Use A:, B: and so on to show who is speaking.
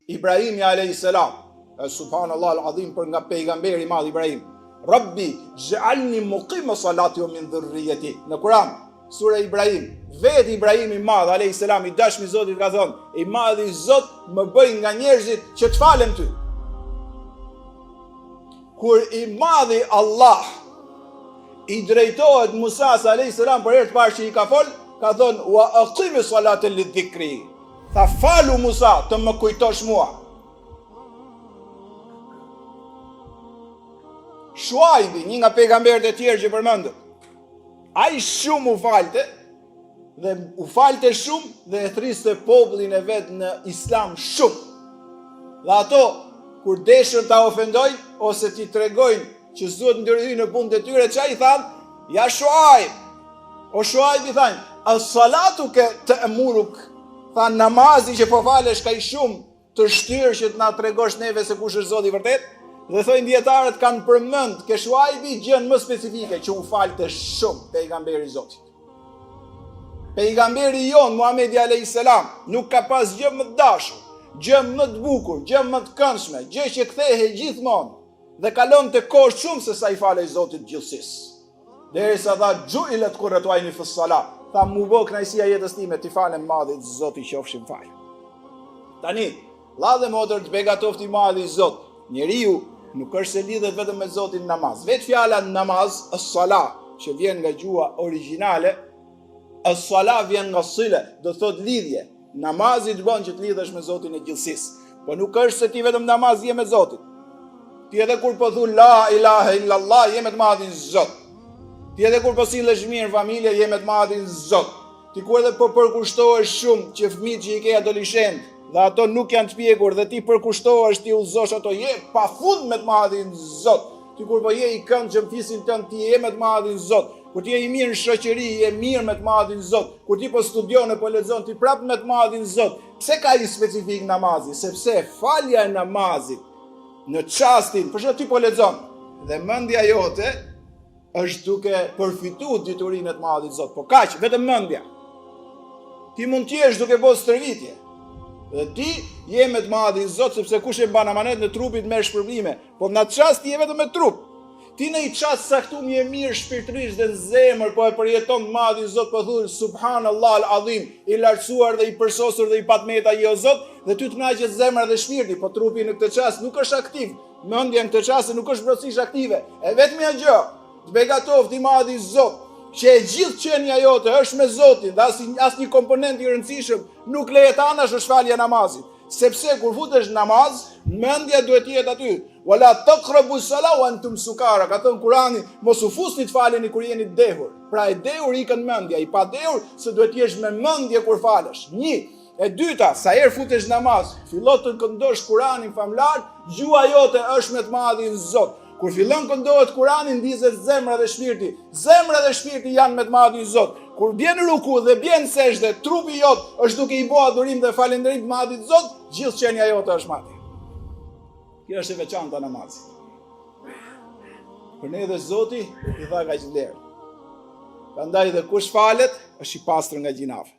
A: Ibrahimi a.s. Subhanallah al-azim për nga pejgamberi madh Ibrahim. Rabbi j'alni muqima salati wa min dhurriyyati. Në Kur'an, sura Ibrahim, vetë Ibrahimi madh a.s. i dashmi Zotit ka thonë, i madhi Zot më bëj nga njerëzit që të falem ty. Kur i madhi Allah i drejtohet Musa a.s. për herë të parë që i ka fol, ka thonë wa aqimi salata lidhikri. Tha falu Musa të më kujtosh mua. Shuajbi, një nga pejgamberët e tjerë që përmendëm, ai shumë u falte, dhe u falte shumë dhe e thriste popullin e vet në Islam shumë. Dhe ato, kur deshën ta ofendojnë, ose ti tregojnë që s'duhet ndërhyjnë në punët e tyre, çfarë i thanë? Ja Shuajb. O Shuajb i thanë, as-salatu ke ta'muruk. Thanë namazi që po falesh ka i shumë të shtyrë që të na tregosh neve se kush është Zoti i vërtet. Dhe thojnë dietarët kanë përmend ke Shuajbi gjën më specifike që u falte shumë pejgamberi i Zotit. Pejgamberi jon Muhamedi alayhis salam nuk ka pas gjë më të dashur, gjë më të bukur, gjë më të këndshme, gjë që kthehej gjithmonë dhe kalon të kohë shumë se sa i falej Zotit gjithësisë. Derisa dha ju'ilat qurratu ayni fi s-salat. Tha mu bë kënaqësia jetës time ti falem madhit Zoti qofshin fal. Tani, vlla dhe motër të begatofti madhi Zot, njeriu nuk është se lidhet vetëm me Zotin namaz. Vetë fjala namaz, as-salat, që vjen nga gjuha origjinale, as-salat vjen nga sile, do thot lidhje. Namazi të bën që të lidhesh me Zotin e gjithësisë. Po nuk është se ti vetëm namaz je me Zotin. Ti edhe kur po thu la ilaha illallah je me të madhin Zot. Ti edhe kur po sillesh mirë në familje je me të madhin Zot. Ti kur edhe po përkushtohesh shumë që fëmijët që i ke adoleshent dhe ato nuk janë të pjekur dhe ti përkushtohesh ti udhëzosh ato je pafund me të madhin Zot. Ti kur po je i këndshëm fisin tënd ti je me të madhin Zot. Kur ti je i mirë në shoqëri je mirë me të madhin Zot. Kur ti po studion e po lexon ti prap me të madhin Zot. Pse ka i specifik namazi? Sepse falja e namazit në çastin, për shkak ti po lexon dhe mendja jote është duke përfituar diturinë e të madhit Zot. Po kaq, vetëm mendja. Ti mund të jesh duke bërë stërvitje. Dhe ti je me të madhin Zot sepse kush e mban amanet në trupit merr shpërblime. Po në atë çast ti je vetëm me trup. Ti në një çast saktum je mirë shpirtërisht dhe në zemër, po e përjeton të madhin Zot, po thuaj subhanallahu al-azim, i lartësuar dhe i përsosur dhe i patmeta je o Zot, dhe ty të kënaqet zemra dhe shpirti, po trupi në këtë çast nuk është aktiv. Mendja në këtë çast nuk është plotësisht aktive. E vetmja gjë, të begatoft i madhi Zot, që e gjithë qenia jote është me Zotin dhe asnjë komponent i rëndësishëm nuk lejet anash është falja namazit. Sepse kur futesh namaz, mendja duhet jetë aty. Wala taqrabu s-salat wa antum sukara. Ka thënë Kurani, mos u fusni të faleni kur jeni të dehur. Pra e dehur ikën mendja, i pa dehur se duhet jesh me mendje kur falesh. Një. E dyta, sa herë futesh namaz, fillon të këndosh Kuranin famlar, gjua jote është me të madhin Zot. Kur fillon këndohet Kurani ndizet zemra dhe shpirti. Zemra dhe shpirti janë me të madhin Zot. Kur bjen ruku dhe bjen sejdë, trupi jot është duke i bërë adhurim dhe falënderim të madhit Zot, gjithë qenia jote është madhe. Kjo është e veçanta namazit. Për ne dhe Zoti i dha nga vlerë. Prandaj dhe kush falet është i pastër nga gjinafe.